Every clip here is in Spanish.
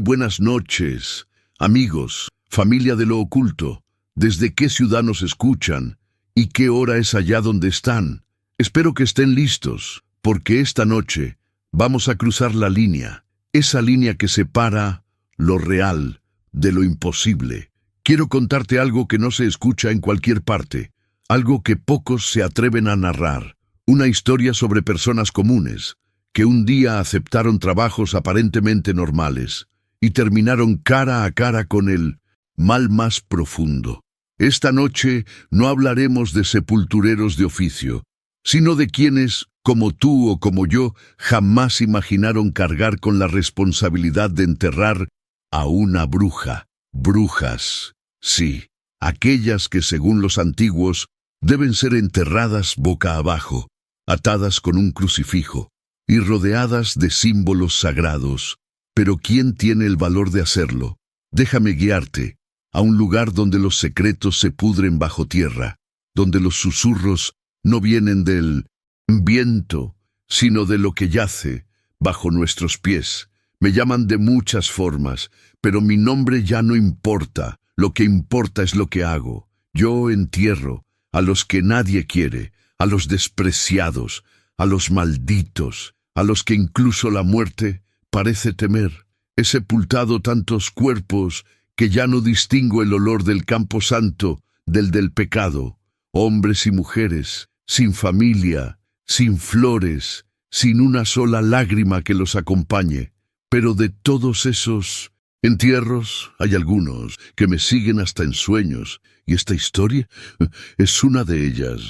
buenas noches, amigos, familia de lo oculto. ¿Desde qué ciudad nos escuchan? ¿Y qué hora es allá donde están? Espero que estén listos, porque esta noche vamos a cruzar la línea, esa línea que separa lo real de lo imposible. Quiero contarte algo que no se escucha en cualquier parte, algo que pocos se atreven a narrar, una historia sobre personas comunes, que un día aceptaron trabajos aparentemente normales y terminaron cara a cara con el mal más profundo. Esta noche no hablaremos de sepultureros de oficio, sino de quienes, como tú o como yo, jamás imaginaron cargar con la responsabilidad de enterrar a una bruja. Brujas, sí, aquellas que según los antiguos deben ser enterradas boca abajo, atadas con un crucifijo y rodeadas de símbolos sagrados. Pero ¿quién tiene el valor de hacerlo? Déjame guiarte a un lugar donde los secretos se pudren bajo tierra, donde los susurros no vienen del viento, sino de lo que yace bajo nuestros pies. Me llaman de muchas formas, pero mi nombre ya no importa. Lo que importa es lo que hago. Yo entierro a los que nadie quiere, a los despreciados, a los malditos, a los que incluso la muerte parece temer. He sepultado tantos cuerpos que ya no distingo el olor del camposanto del pecado. Hombres y mujeres, sin familia, sin flores, sin una sola lágrima que los acompañe. Pero de todos esos entierros hay algunos que me siguen hasta en sueños, y esta historia es una de ellas.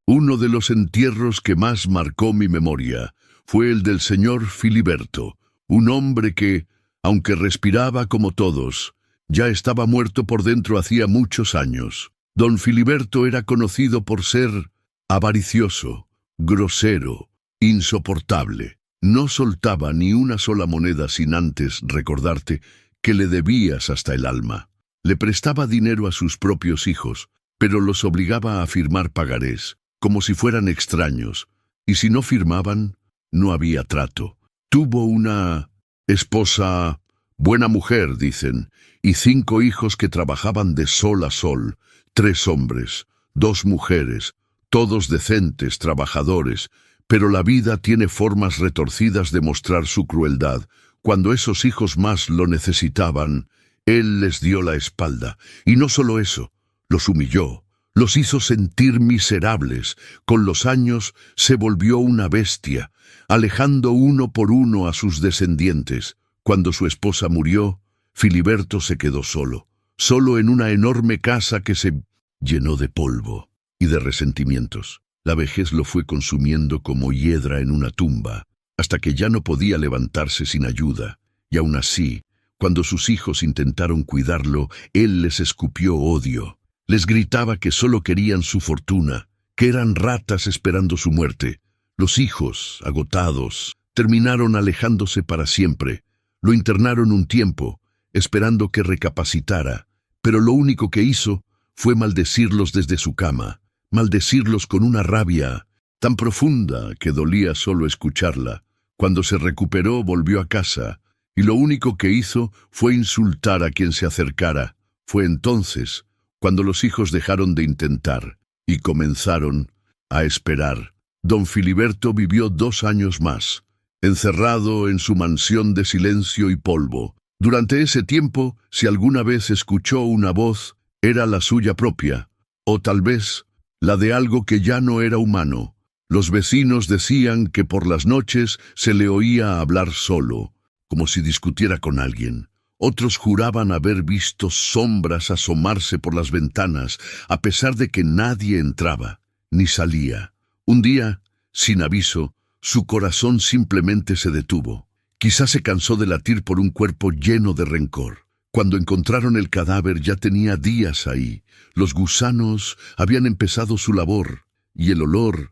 Uno de los entierros que más marcó mi memoria fue el del señor Filiberto, un hombre que, aunque respiraba como todos, ya estaba muerto por dentro hacía muchos años. Don Filiberto era conocido por ser avaricioso, grosero, insoportable. No soltaba ni una sola moneda sin antes recordarte que le debías hasta el alma. Le prestaba dinero a sus propios hijos, pero los obligaba a firmar pagarés, como si fueran extraños, y si no firmaban, no había trato. Tuvo una esposa, buena mujer, dicen, y 5 hijos que trabajaban de sol a sol, 3 hombres, 2 mujeres, todos decentes, trabajadores, pero la vida tiene formas retorcidas de mostrar su crueldad. Cuando esos hijos más lo necesitaban, él les dio la espalda, y no solo eso, los humilló. Los hizo sentir miserables. Con los años se volvió una bestia, alejando uno por uno a sus descendientes. Cuando su esposa murió, Filiberto se quedó solo en una enorme casa que se llenó de polvo y de resentimientos. La vejez lo fue consumiendo como hiedra en una tumba, hasta que ya no podía levantarse sin ayuda. Y aún así, cuando sus hijos intentaron cuidarlo, él les escupió odio. Les gritaba que solo querían su fortuna, que eran ratas esperando su muerte. Los hijos, agotados, terminaron alejándose para siempre. Lo internaron un tiempo, esperando que recapacitara, pero lo único que hizo fue maldecirlos desde su cama, maldecirlos con una rabia tan profunda que dolía solo escucharla. Cuando se recuperó, volvió a casa, y lo único que hizo fue insultar a quien se acercara. Fue entonces cuando los hijos dejaron de intentar y comenzaron a esperar. Don Filiberto vivió 2 años más, encerrado en su mansión de silencio y polvo. Durante ese tiempo, si alguna vez escuchó una voz, era la suya propia, o tal vez la de algo que ya no era humano. Los vecinos decían que por las noches se le oía hablar solo, como si discutiera con alguien. Otros juraban haber visto sombras asomarse por las ventanas, a pesar de que nadie entraba ni salía. Un día, sin aviso, su corazón simplemente se detuvo. Quizás se cansó de latir por un cuerpo lleno de rencor. Cuando encontraron el cadáver ya tenía días ahí. Los gusanos habían empezado su labor, y el olor,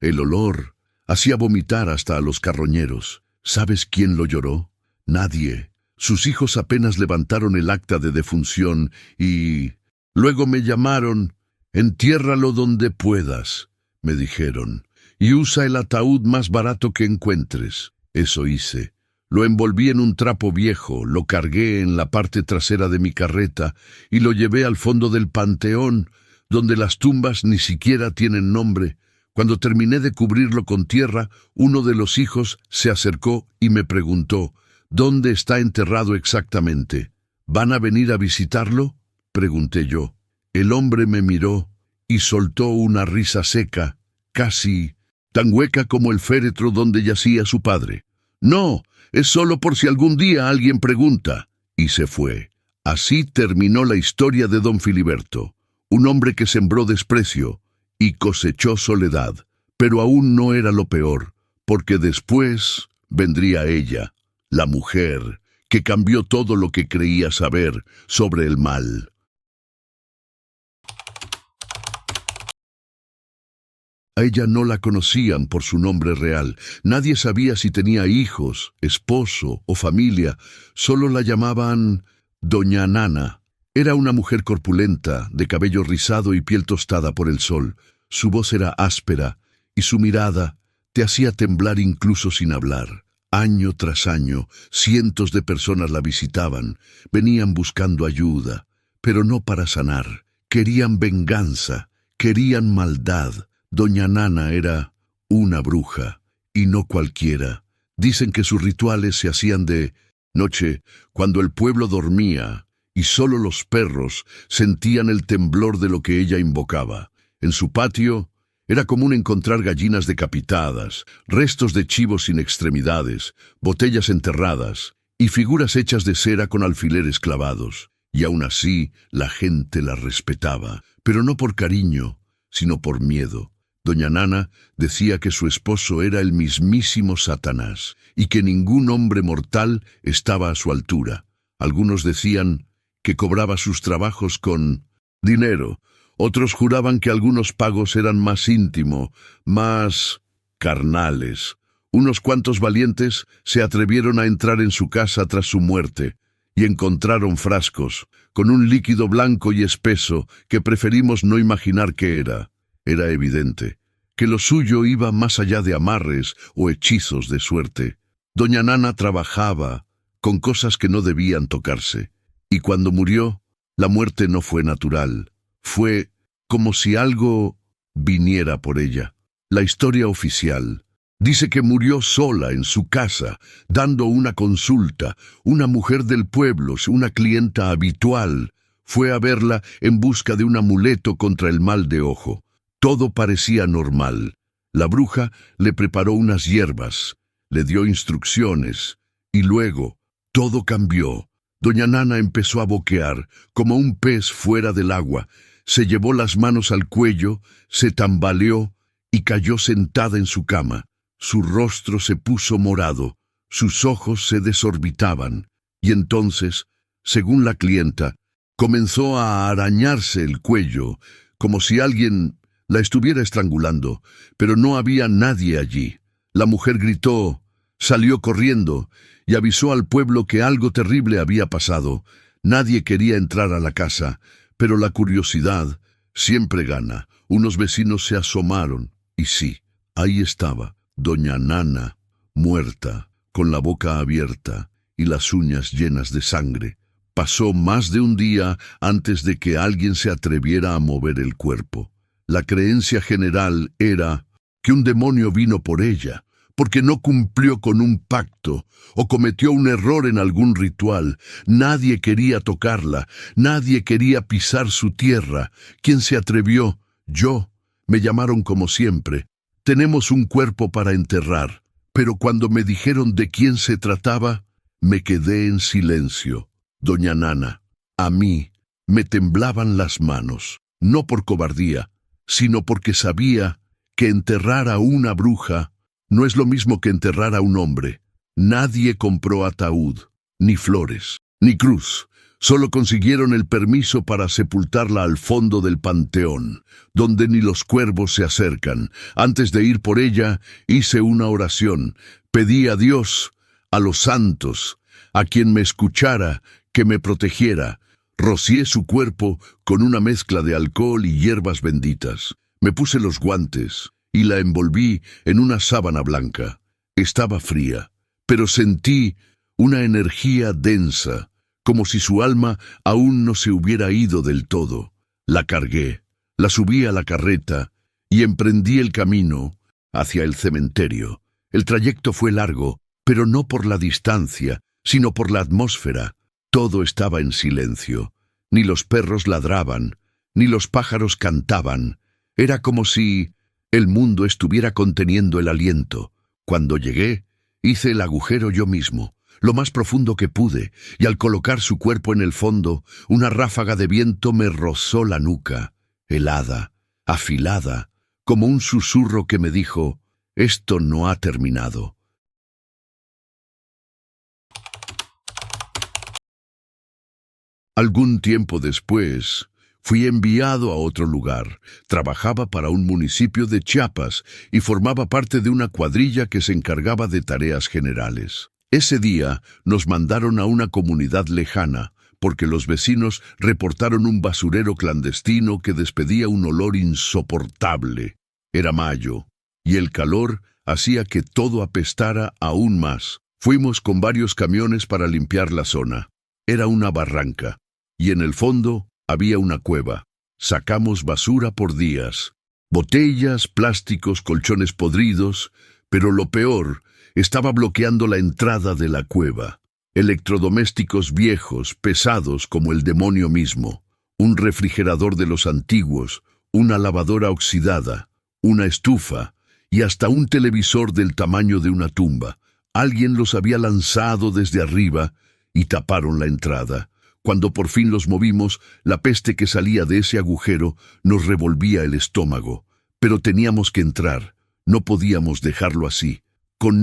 el olor, hacía vomitar hasta a los carroñeros. ¿Sabes quién lo lloró? Nadie. Sus hijos apenas levantaron el acta de defunción y luego me llamaron. Entiérralo donde puedas, me dijeron. y usa el ataúd más barato que encuentres. Eso hice. Lo envolví en un trapo viejo, lo cargué en la parte trasera de mi carreta y lo llevé al fondo del panteón, donde las tumbas ni siquiera tienen nombre. Cuando terminé de cubrirlo con tierra, uno de los hijos se acercó y me preguntó, ¿dónde está enterrado exactamente? ¿Van a venir a visitarlo?, pregunté yo. El hombre me miró y soltó una risa seca, casi tan hueca como el féretro donde yacía su padre. No, es solo por si algún día alguien pregunta. Y se fue. Así terminó la historia de don Filiberto, un hombre que sembró desprecio y cosechó soledad. Pero aún no era lo peor, porque después vendría ella, la mujer, que cambió todo lo que creía saber sobre el mal. A ella no la conocían por su nombre real. Nadie sabía si tenía hijos, esposo o familia. Solo la llamaban Doña Nana. Era una mujer corpulenta, de cabello rizado y piel tostada por el sol. Su voz era áspera y su mirada te hacía temblar incluso sin hablar. Año tras año, cientos de personas la visitaban. Venían buscando ayuda, pero no para sanar. Querían venganza, querían maldad. Doña Nana era una bruja, y no cualquiera. Dicen que sus rituales se hacían de noche, cuando el pueblo dormía, y solo los perros sentían el temblor de lo que ella invocaba. En su patio era común encontrar gallinas decapitadas, restos de chivos sin extremidades, botellas enterradas, y figuras hechas de cera con alfileres clavados. Y aún así, la gente la respetaba, pero no por cariño, sino por miedo. Doña Nana decía que su esposo era el mismísimo Satanás y que ningún hombre mortal estaba a su altura. Algunos decían que cobraba sus trabajos con dinero. Otros juraban que algunos pagos eran más íntimos, más carnales. Unos cuantos valientes se atrevieron a entrar en su casa tras su muerte y encontraron frascos con un líquido blanco y espeso que preferimos no imaginar qué era. Era evidente que lo suyo iba más allá de amarres o hechizos de suerte. Doña Nana trabajaba con cosas que no debían tocarse, y cuando murió, la muerte no fue natural. Fue como si algo viniera por ella. La historia oficial dice que murió sola en su casa, dando una consulta. Una mujer del pueblo, una clienta habitual, fue a verla en busca de un amuleto contra el mal de ojo. Todo parecía normal. La bruja le preparó unas hierbas, le dio instrucciones, y luego todo cambió. Doña Nana empezó a boquear, como un pez fuera del agua. Se llevó las manos al cuello, se tambaleó y cayó sentada en su cama. Su rostro se puso morado, sus ojos se desorbitaban, y entonces, según la clienta, comenzó a arañarse el cuello, como si alguien la estuviera estrangulando, pero no había nadie allí. La mujer gritó, salió corriendo y avisó al pueblo que algo terrible había pasado. Nadie quería entrar a la casa, pero la curiosidad siempre gana. Unos vecinos se asomaron, y sí, ahí estaba Doña Nana, muerta, con la boca abierta y las uñas llenas de sangre. Pasó más de un día antes de que alguien se atreviera a mover el cuerpo. La creencia general era que un demonio vino por ella, porque no cumplió con un pacto o cometió un error en algún ritual. Nadie quería tocarla, nadie quería pisar su tierra. ¿Quién se atrevió? Yo. Me llamaron como siempre. Tenemos un cuerpo para enterrar. Pero cuando me dijeron de quién se trataba, me quedé en silencio. Doña Nana, a mí me temblaban las manos, no por cobardía, sino porque sabía que enterrar a una bruja no es lo mismo que enterrar a un hombre. Nadie compró ataúd, ni flores, ni cruz. Solo consiguieron el permiso para sepultarla al fondo del panteón, donde ni los cuervos se acercan. Antes de ir por ella, hice una oración. Pedí a Dios, a los santos, a quien me escuchara, que me protegiera. Rocié su cuerpo con una mezcla de alcohol y hierbas benditas. Me puse los guantes y la envolví en una sábana blanca. Estaba fría, pero sentí una energía densa, como si su alma aún no se hubiera ido del todo. La cargué, la subí a la carreta y emprendí el camino hacia el cementerio. El trayecto fue largo, pero no por la distancia, sino por la atmósfera. Todo estaba en silencio. Ni los perros ladraban, ni los pájaros cantaban. Era como si el mundo estuviera conteniendo el aliento. Cuando llegué, hice el agujero yo mismo, lo más profundo que pude, y al colocar su cuerpo en el fondo, una ráfaga de viento me rozó la nuca, helada, afilada, como un susurro que me dijo: «Esto no ha terminado». Algún tiempo después, fui enviado a otro lugar. Trabajaba para un municipio de Chiapas y formaba parte de una cuadrilla que se encargaba de tareas generales. Ese día nos mandaron a una comunidad lejana, porque los vecinos reportaron un basurero clandestino que despedía un olor insoportable. Era mayo, y el calor hacía que todo apestara aún más. Fuimos con varios camiones para limpiar la zona. Era una barranca, y en el fondo había una cueva. Sacamos basura por días. Botellas, plásticos, colchones podridos, pero lo peor estaba bloqueando la entrada de la cueva. Electrodomésticos viejos, pesados como el demonio mismo. Un refrigerador de los antiguos, una lavadora oxidada, una estufa y hasta un televisor del tamaño de una tumba. Alguien los había lanzado desde arriba y taparon la entrada. Cuando por fin los movimos, la peste que salía de ese agujero nos revolvía el estómago. Pero teníamos que entrar, no podíamos dejarlo así. Con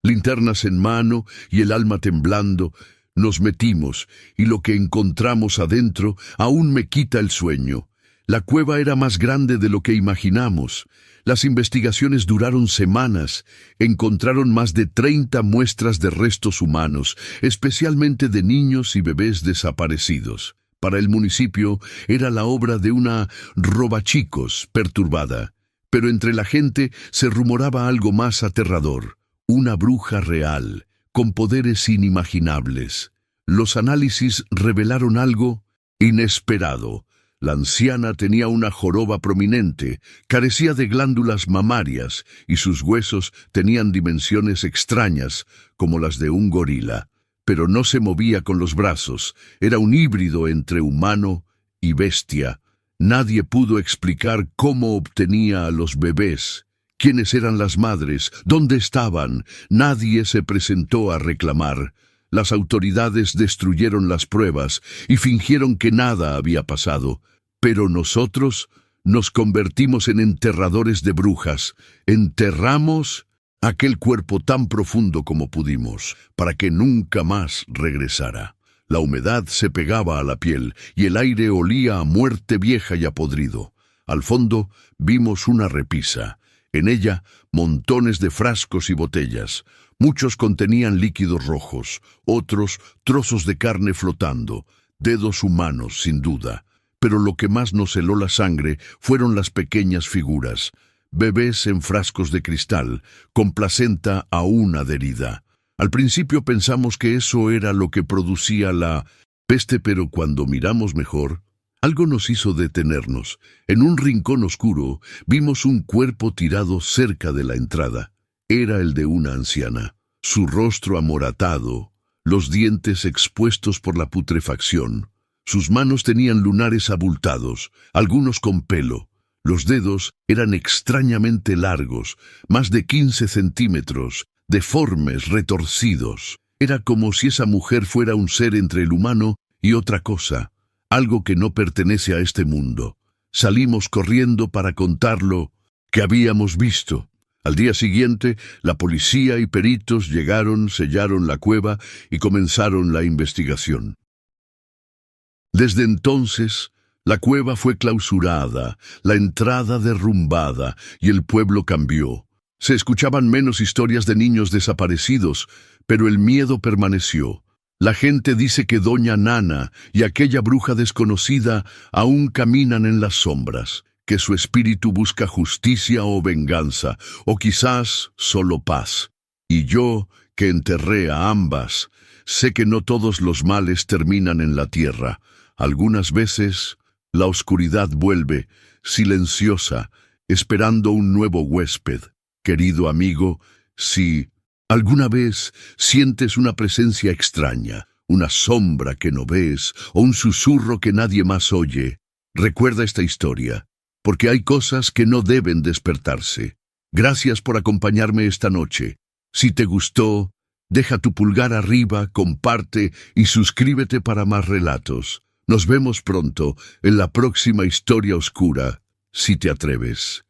linternas en mano y el alma temblando, nos metimos, y lo que encontramos adentro aún me quita el sueño. La cueva era más grande de lo que imaginamos. Las investigaciones duraron semanas. Encontraron más de 30 muestras de restos humanos, especialmente de niños y bebés desaparecidos. Para el municipio era la obra de una robachicos perturbada, pero entre la gente se rumoraba algo más aterrador: una bruja real, con poderes inimaginables. Los análisis revelaron algo inesperado. La anciana tenía una joroba prominente, carecía de glándulas mamarias y sus huesos tenían dimensiones extrañas, como las de un gorila. Pero no se movía con los brazos, era un híbrido entre humano y bestia. Nadie pudo explicar cómo obtenía a los bebés. ¿Quiénes eran las madres? ¿Dónde estaban? Nadie se presentó a reclamar. Las autoridades destruyeron las pruebas y fingieron que nada había pasado. Pero nosotros nos convertimos en enterradores de brujas. Enterramos aquel cuerpo tan profundo como pudimos, para que nunca más regresara. La humedad se pegaba a la piel y el aire olía a muerte vieja y a podrido. Al fondo vimos una repisa. En ella, montones de frascos y botellas. Muchos contenían líquidos rojos, otros trozos de carne flotando, dedos humanos sin duda. Pero lo que más nos heló la sangre fueron las pequeñas figuras, bebés en frascos de cristal, con placenta aún adherida. Al principio pensamos que eso era lo que producía la peste, pero cuando miramos mejor, algo nos hizo detenernos. En un rincón oscuro vimos un cuerpo tirado cerca de la entrada. Era el de una anciana. Su rostro amoratado, los dientes expuestos por la putrefacción. Sus manos tenían lunares abultados, algunos con pelo. Los dedos eran extrañamente largos, más de 15 centímetros, deformes, retorcidos. Era como si esa mujer fuera un ser entre el humano y otra cosa, algo que no pertenece a este mundo. Salimos corriendo para contar lo que habíamos visto. Al día siguiente, la policía y peritos llegaron, sellaron la cueva y comenzaron la investigación. Desde entonces, la cueva fue clausurada, la entrada derrumbada y el pueblo cambió. Se escuchaban menos historias de niños desaparecidos, pero el miedo permaneció. La gente dice que Doña Nana y aquella bruja desconocida aún caminan en las sombras. que su espíritu busca justicia o venganza, o quizás solo paz. Y yo, que enterré a ambas, sé que no todos los males terminan en la tierra. Algunas veces la oscuridad vuelve, silenciosa, esperando un nuevo huésped. Querido amigo, si alguna vez sientes una presencia extraña, una sombra que no ves o un susurro que nadie más oye, recuerda esta historia, porque hay cosas que no deben despertarse. Gracias por acompañarme esta noche. Si te gustó, deja tu pulgar arriba, comparte y suscríbete para más relatos. Nos vemos pronto en la próxima historia oscura, si te atreves.